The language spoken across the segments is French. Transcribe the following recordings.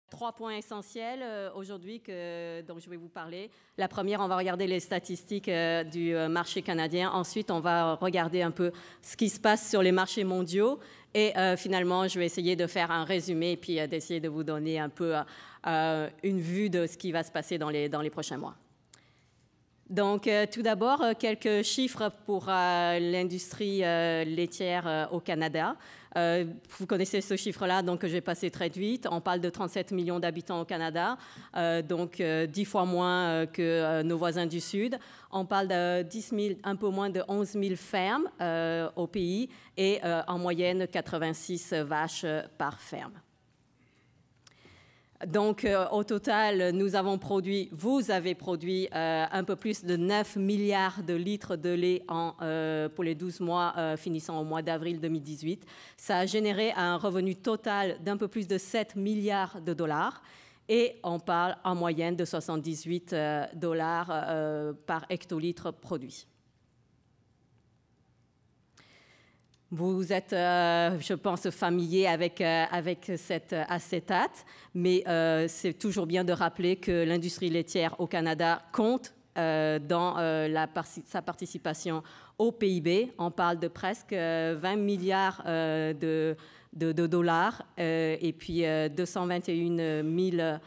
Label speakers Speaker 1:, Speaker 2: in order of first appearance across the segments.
Speaker 1: 3 points essentiels aujourd'hui dont je vais vous parler. La première, on va regarder les statistiques du marché canadien. Ensuite, on va regarder un peu ce qui se passe sur les marchés mondiaux. Et finalement, je vais essayer de faire un résumé et puis d'essayer de vous donner un peu une vue de ce qui va se passer dans les prochains mois. Donc, tout d'abord, quelques chiffres pour l'industrie laitière au Canada. Vous connaissez ce chiffre-là, donc je vais passer très vite. On parle de 37 millions d'habitants au Canada, donc 10 fois moins que nos voisins du Sud. On parle de 10 000, un peu moins de 11 000 fermes au pays et en moyenne 86 vaches par ferme. Donc, au total, vous avez produit un peu plus de 9 milliards de litres de lait pour les 12 mois finissant au mois d'avril 2018. Ça a généré un revenu total d'un peu plus de 7 milliards de dollars et on parle en moyenne de 78 dollars par hectolitre produit. Vous êtes, je pense, familier avec cet acétate, mais c'est toujours bien de rappeler que l'industrie laitière au Canada compte dans sa participation au PIB. On parle de presque 20 milliards de dollars et puis 221 000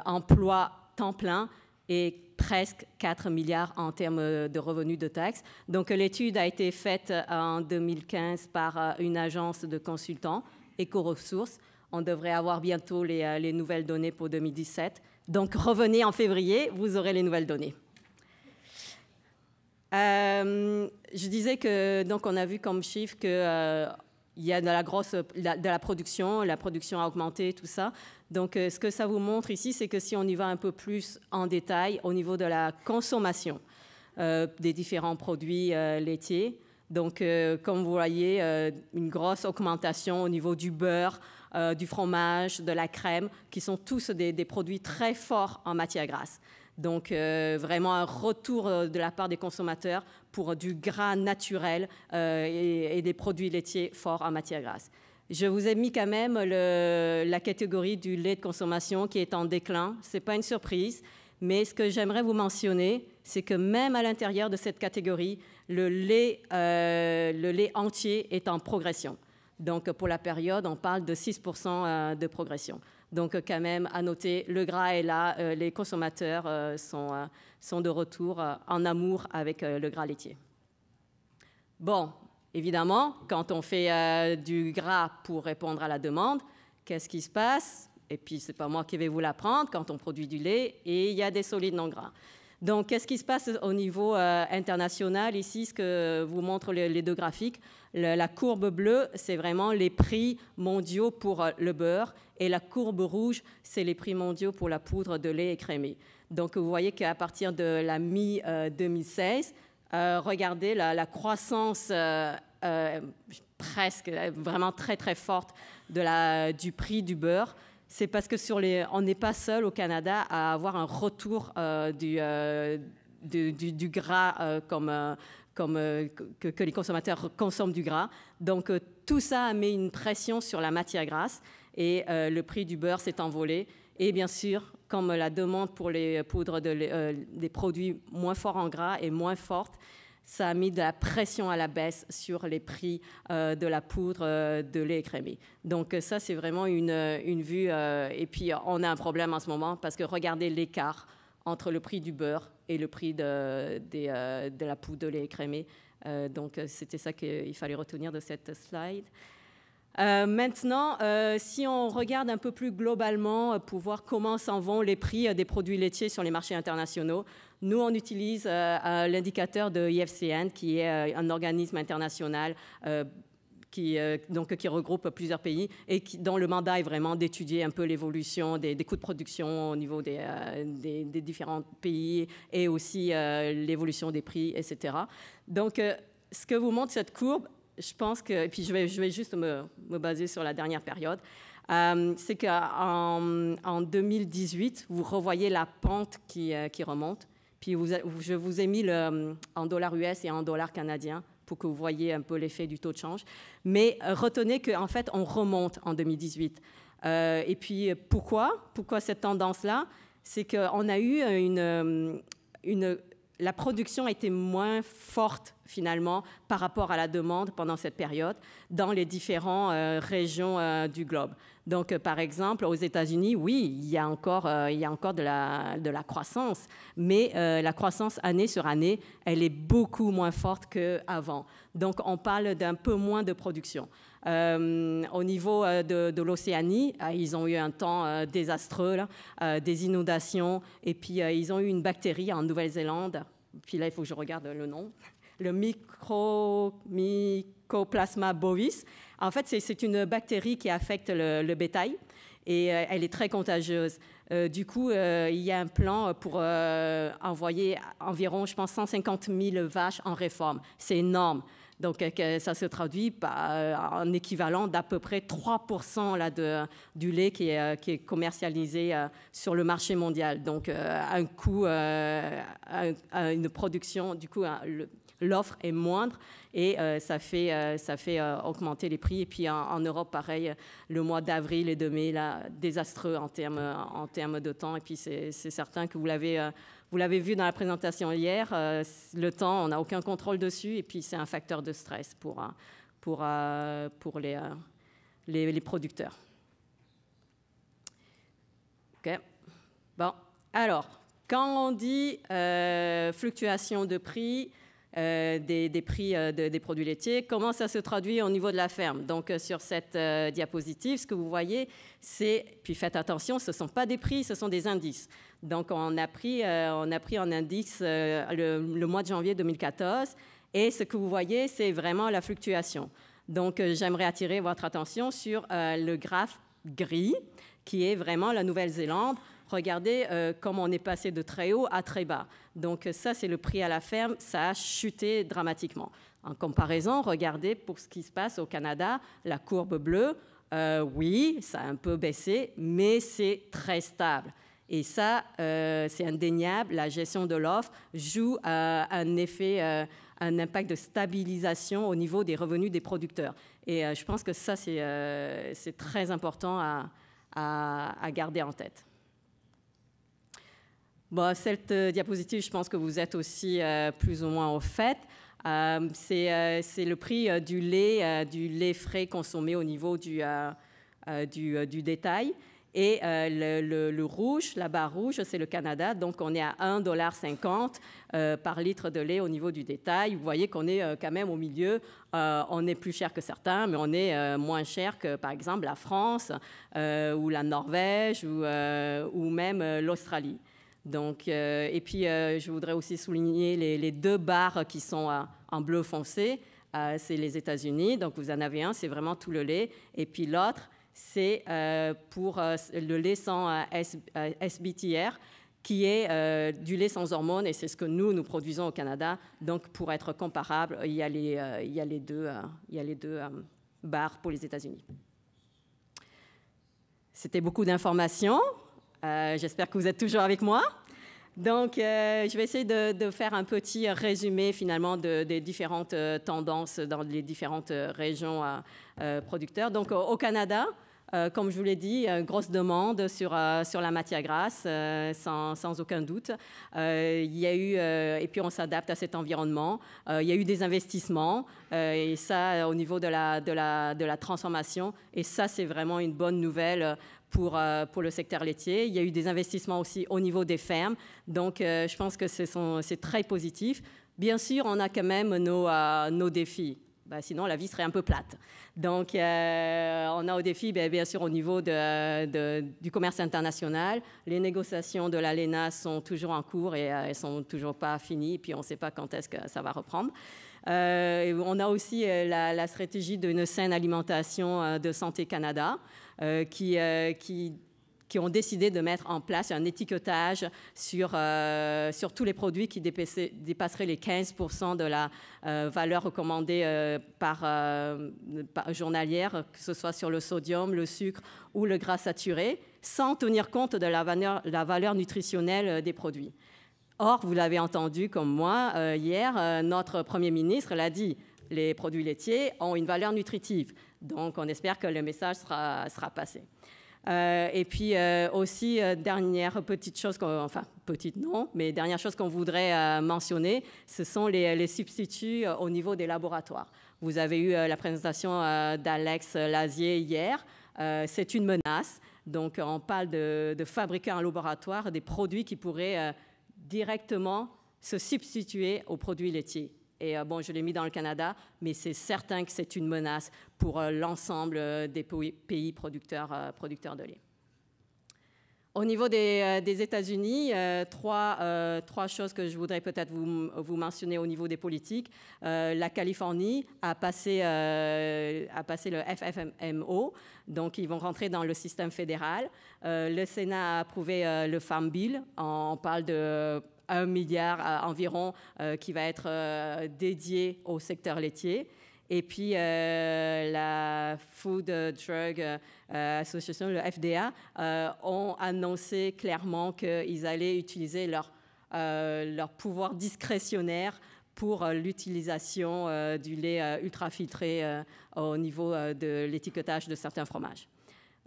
Speaker 1: emplois temps plein et presque 4 milliards en termes de revenus de taxes. Donc, l'étude a été faite en 2015 par une agence de consultants, EcoResources. On devrait avoir bientôt les nouvelles données pour 2017. Donc, revenez en février, vous aurez les nouvelles données. Je disais que, donc, on a vu comme chiffre que il y a de la production a augmenté, tout ça. Donc, ce que ça vous montre ici, c'est que si on y va un peu plus en détail au niveau de la consommation des différents produits laitiers, donc, comme vous voyez, une grosse augmentation au niveau du beurre, du fromage, de la crème, qui sont tous des produits très forts en matière grasse. Donc, vraiment un retour de la part des consommateurs pour du gras naturel et des produits laitiers forts en matière grasse. Je vous ai mis quand même la catégorie du lait de consommation qui est en déclin. Ce n'est pas une surprise, mais ce que j'aimerais vous mentionner, c'est que même à l'intérieur de cette catégorie, le lait entier est en progression. Donc, pour la période, on parle de 6% de progression. Donc, quand même, à noter, le gras est là, les consommateurs sont de retour en amour avec le gras laitier. Bon, évidemment, quand on fait du gras pour répondre à la demande, qu'est-ce qui se passe? Et puis, ce n'est pas moi qui vais vous l'apprendre, quand on produit du lait, et il y a des solides non gras. Donc, qu'est-ce qui se passe au niveau international? Ici, ce que vous montrent les deux graphiques, la courbe bleue, c'est vraiment les prix mondiaux pour le beurre, et la courbe rouge, c'est les prix mondiaux pour la poudre de lait écrémé. Donc, vous voyez qu'à partir de la mi-2016, regardez la croissance presque vraiment très, très forte du prix du beurre. C'est parce que on n'est pas seul au Canada à avoir un retour du gras que les consommateurs consomment du gras. Donc, tout ça met une pression sur la matière grasse et le prix du beurre s'est envolé. Et bien sûr, comme la demande pour les poudres des produits moins forts en gras est moins forte, ça a mis de la pression à la baisse sur les prix de la poudre de lait écrémé. Donc ça, c'est vraiment une vue. Et puis, on a un problème en ce moment parce que regardez l'écart entre le prix du beurre et le prix de la poudre de lait écrémé. Donc, c'était ça qu'il fallait retenir de cette slide. Maintenant, si on regarde un peu plus globalement pour voir comment s'en vont les prix des produits laitiers sur les marchés internationaux, nous, on utilise l'indicateur de IFCN, qui est un organisme international qui regroupe plusieurs pays et dont le mandat est vraiment d'étudier un peu l'évolution des coûts de production au niveau des différents pays et aussi l'évolution des prix, etc. Donc, ce que vous montre cette courbe, je pense que, et puis je vais juste me baser sur la dernière période, c'est qu'en 2018, vous revoyez la pente qui remonte. Puis je vous ai mis en dollars US et en dollars canadiens pour que vous voyez un peu l'effet du taux de change. Mais retenez qu'en fait, on remonte en 2018. Et puis, pourquoi cette tendance-là? C'est qu'on a eu la production était moins forte, finalement, par rapport à la demande pendant cette période dans les différentes régions du globe. Donc, par exemple, aux États-Unis, oui, il y a encore de la croissance, mais la croissance année sur année, elle est beaucoup moins forte qu'avant. Donc, on parle d'un peu moins de production. Au niveau de l'Océanie, ils ont eu un temps désastreux, là, des inondations, et puis ils ont eu une bactérie en Nouvelle-Zélande, puis là, il faut que je regarde le nom, le Mycoplasma bovis. En fait, c'est une bactérie qui affecte le bétail, et elle est très contagieuse. Du coup, il y a un plan pour envoyer environ, je pense, 150 000 vaches en réforme. C'est énorme. Donc, ça se traduit en équivalent d'à peu près 3% là, du lait qui est commercialisé sur le marché mondial. Donc, un coût, une production, du coup, l'offre est moindre et ça fait augmenter les prix. Et puis, en Europe, pareil, le mois d'avril et de mai, là, désastreux en termes de temps. Et puis, c'est certain que vous l'avez vu dans la présentation hier, le temps, on n'a aucun contrôle dessus, et puis c'est un facteur de stress pour les producteurs. OK. Bon, alors, quand on dit fluctuation de prix, des prix des produits laitiers, comment ça se traduit au niveau de la ferme? Donc, sur cette diapositive, ce que vous voyez, puis faites attention, ce ne sont pas des prix, ce sont des indices. Donc, on a pris en indice le mois de janvier 2014, et ce que vous voyez, c'est vraiment la fluctuation. Donc, j'aimerais attirer votre attention sur le graphe gris, qui est vraiment la Nouvelle-Zélande. Regardez comment on est passé de très haut à très bas. Donc, ça, c'est le prix à la ferme. Ça a chuté dramatiquement. En comparaison, regardez pour ce qui se passe au Canada, la courbe bleue. Oui, ça a un peu baissé, mais c'est très stable. Et ça, c'est indéniable. La gestion de l'offre joue un impact de stabilisation au niveau des revenus des producteurs. Et je pense que ça, c'est très important à garder en tête. Bon, cette diapositive, je pense que vous êtes aussi plus ou moins au fait. C'est le prix du lait frais consommé au niveau du détail. Et le rouge, la barre rouge, c'est le Canada. Donc, on est à 1,50 $ par litre de lait au niveau du détail. Vous voyez qu'on est quand même au milieu. On est plus cher que certains, mais on est moins cher que, par exemple, la France ou la Norvège ou même l'Australie. Donc, et puis, je voudrais aussi souligner les deux barres qui sont en bleu foncé. C'est les États-Unis. Donc, vous en avez un, c'est vraiment tout le lait. Et puis, l'autre, c'est pour le lait sans SBTR, qui est du lait sans hormones, et c'est ce que nous produisons au Canada. Donc, pour être comparable, il y a les deux barres pour les États-Unis. C'était beaucoup d'informations. J'espère que vous êtes toujours avec moi. Donc, je vais essayer de faire un petit résumé, finalement, des différentes tendances dans les différentes régions producteurs. Donc, au Canada, comme je vous l'ai dit, grosse demande sur la matière grasse, sans aucun doute. Il y a eu, et puis on s'adapte à cet environnement. Il y a eu des investissements, et ça, au niveau de la transformation. Et ça, c'est vraiment une bonne nouvelle pour le secteur laitier. Il y a eu des investissements aussi au niveau des fermes. Donc, je pense que c'est très positif. Bien sûr, on a quand même nos défis. Sinon, la vie serait un peu plate. Donc, on a au défi, bien sûr, au niveau du commerce international. Les négociations de l'ALENA sont toujours en cours et elles ne sont toujours pas finies. Puis, on ne sait pas quand est-ce que ça va reprendre. On a aussi la stratégie d'une saine alimentation de Santé Canada qui ont décidé de mettre en place un étiquetage sur tous les produits qui dépasseraient les 15% de la valeur recommandée par journalière, que ce soit sur le sodium, le sucre ou le gras saturé, sans tenir compte de la valeur nutritionnelle des produits. Or, vous l'avez entendu comme moi hier, notre Premier ministre l'a dit, les produits laitiers ont une valeur nutritive. Donc, on espère que le message sera passé. Et puis aussi, dernière petite chose, enfin petite non, mais dernière chose qu'on voudrait mentionner, ce sont les substituts au niveau des laboratoires. Vous avez eu la présentation d'Alex Lazier hier. C'est une menace. Donc, on parle de fabriquer en laboratoire des produits qui pourraient directement se substituer aux produits laitiers. Et bon, je l'ai mis dans le Canada, mais c'est certain que c'est une menace pour l'ensemble des pays producteurs de lait. Au niveau des États-Unis, trois choses que je voudrais peut-être vous mentionner au niveau des politiques. La Californie a passé le FFMO, donc ils vont rentrer dans le système fédéral. Le Sénat a approuvé le Farm Bill. On parle de 1 milliard environ qui va être dédié au secteur laitier. Et puis, la Food Drug Association, le FDA, ont annoncé clairement qu'ils allaient utiliser leur pouvoir discrétionnaire pour l'utilisation du lait ultra-filtré au niveau de l'étiquetage de certains fromages.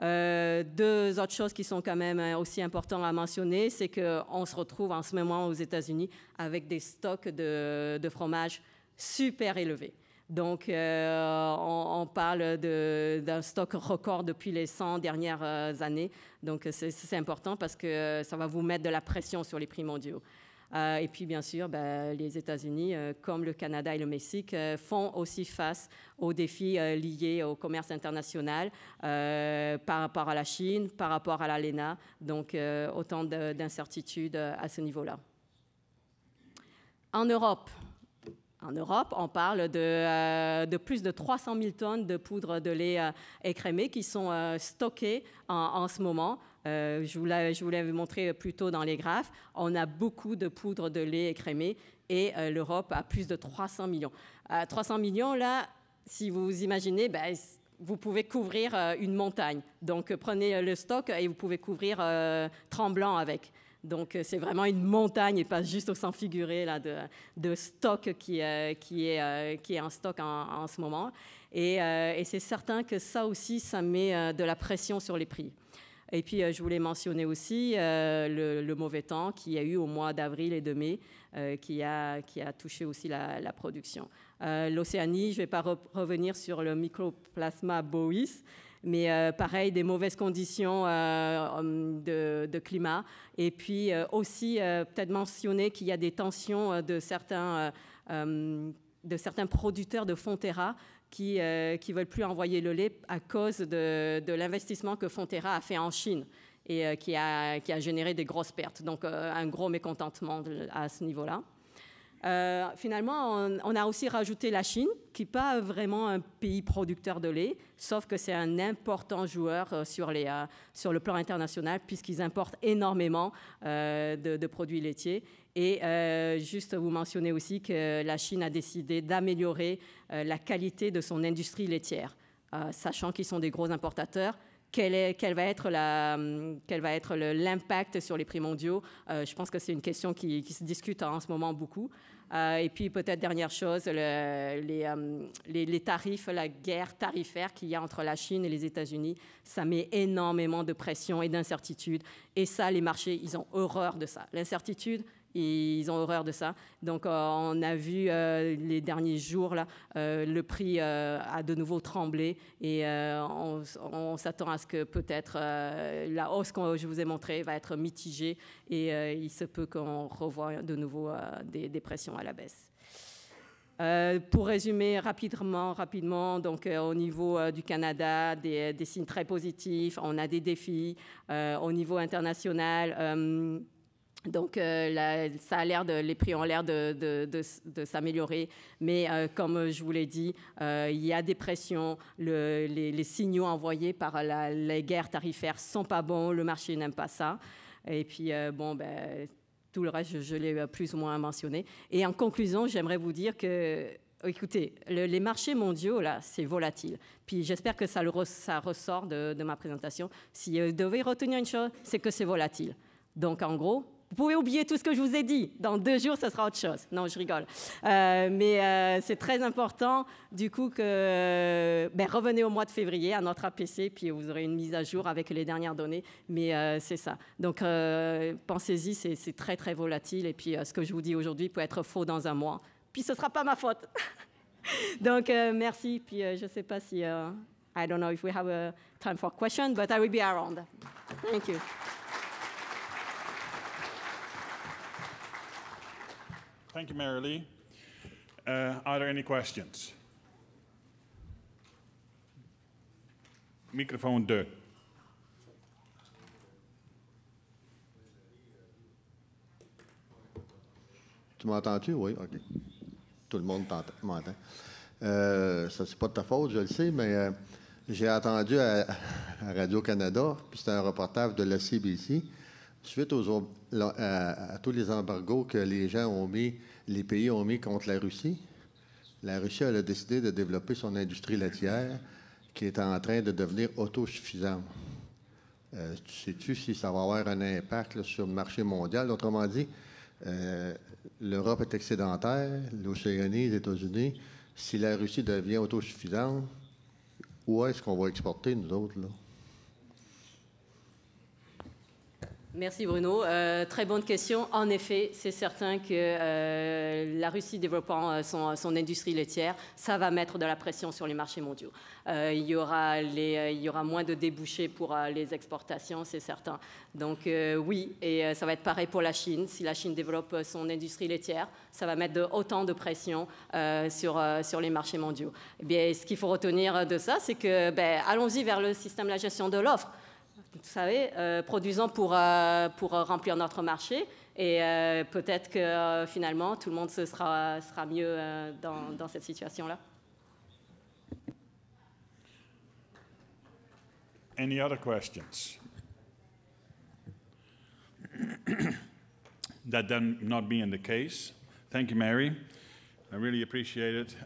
Speaker 1: Deux autres choses qui sont quand même aussi importantes à mentionner, c'est qu'on se retrouve en ce moment aux États-Unis avec des stocks de fromage super élevés. Donc, on parle d'un stock record depuis les 100 dernières années. Donc, c'est important parce que ça va vous mettre de la pression sur les prix mondiaux. Et puis, bien sûr, les États-Unis, comme le Canada et le Mexique, font aussi face aux défis liés au commerce international par rapport à la Chine, par rapport à l'ALENA. Donc, autant d'incertitudes à ce niveau-là. En Europe, on parle de plus de 300 000 tonnes de poudre de lait écrémé qui sont stockées en ce moment. Je vous l'avais montré plus tôt dans les graphes. On a beaucoup de poudre de lait écrémé et l'Europe a plus de 300 millions. 300 millions, là, si vous imaginez, vous pouvez couvrir une montagne. Donc, prenez le stock et vous pouvez couvrir Tremblant avec. Donc, c'est vraiment une montagne et pas juste au sens figuré là, de stock qui est en stock en ce moment. Et c'est certain que ça aussi, ça met de la pression sur les prix. Et puis, je voulais mentionner aussi le mauvais temps qu'il y a eu au mois d'avril et de mai qui a touché aussi la production. L'Océanie, je ne vais pas revenir sur le Mycoplasma bovis, mais pareil, des mauvaises conditions de climat. Et puis aussi, peut-être mentionner qu'il y a des tensions de certains producteurs de Fonterra qui ne veulent plus envoyer le lait à cause de l'investissement que Fonterra a fait en Chine et qui a généré des grosses pertes. Donc, un gros mécontentement à ce niveau-là. Finalement, on a aussi rajouté la Chine, qui n'est pas vraiment un pays producteur de lait, sauf que c'est un important joueur sur le plan international, puisqu'ils importent énormément de produits laitiers. Et juste vous mentionner aussi que la Chine a décidé d'améliorer la qualité de son industrie laitière, sachant qu'ils sont des gros importateurs. Quel va être l'impact sur les prix mondiaux? Je pense que c'est une question qui se discute en ce moment beaucoup. Et puis peut-être dernière chose, les tarifs, la guerre tarifaire qu'il y a entre la Chine et les États-Unis, ça met énormément de pression et d'incertitude. Et ça, les marchés, ils ont horreur de ça. L'incertitude, ils ont horreur de ça. Donc, on a vu les derniers jours, là, le prix a de nouveau tremblé et on s'attend à ce que peut-être la hausse que je vous ai montrée va être mitigée et il se peut qu'on revoie de nouveau des pressions à la baisse. Pour résumer rapidement, donc au niveau du Canada, des signes très positifs, on a des défis. Au niveau international, donc, les prix ont l'air de s'améliorer, mais comme je vous l'ai dit, il y a des pressions, les signaux envoyés par les guerres tarifaires sont pas bons, le marché n'aime pas ça. Et puis, tout le reste, je l'ai plus ou moins mentionné. Et en conclusion, j'aimerais vous dire que, écoutez, les marchés mondiaux, là, c'est volatile. Puis j'espère que ça ressort de ma présentation. Si vous devez retenir une chose, c'est que c'est volatile. Donc, en gros, Vous pouvez oublier tout ce que je vous ai dit. Dans 2 jours, ce sera autre chose. Non, je rigole. Mais c'est très important, du coup, que revenez au mois de février à notre APC, puis vous aurez une mise à jour avec les dernières données. Mais c'est ça. Donc, pensez-y, c'est très, très volatile. Et puis, ce que je vous dis aujourd'hui peut être faux dans 1 mois. Puis, ce ne sera pas ma faute. Donc, merci. Puis, je ne sais pas si... I don't know if we have a time for questions, but I will be around. Thank you.
Speaker 2: Thank you, Mary Lee. Are there any questions? Microphone 2.
Speaker 3: Tu m'entends-tu? Oui, OK. Tout le monde m'entend. Ça, c'est pas de ta faute, je le sais, mais j'ai entendu à Radio-Canada, puis c'était un reportage de la CBC, suite à tous les embargos que les pays ont mis contre la Russie. La Russie elle a décidé de développer son industrie laitière qui est en train de devenir autosuffisante. Sais-tu si ça va avoir un impact là, sur le marché mondial? Autrement dit, l'Europe est excédentaire, l'Océanie, les États-Unis. Si la Russie devient autosuffisante, où est-ce qu'on va exporter, nous autres, là?
Speaker 1: Merci Bruno. Très bonne question. En effet, c'est certain que la Russie développant son industrie laitière, ça va mettre de la pression sur les marchés mondiaux. Il y aura moins de débouchés pour les exportations, c'est certain. Donc oui, et ça va être pareil pour la Chine. Si la Chine développe son industrie laitière, ça va mettre autant de pression sur les marchés mondiaux. Eh bien, ce qu'il faut retenir de ça, c'est que allons-y vers le système de la gestion de l'offre. Vous savez, produisons pour remplir notre marché et peut-être que finalement tout le monde sera mieux dans cette situation-là.
Speaker 2: Any other questions? That then not being the case. Thank you, Mary. I really appreciate it.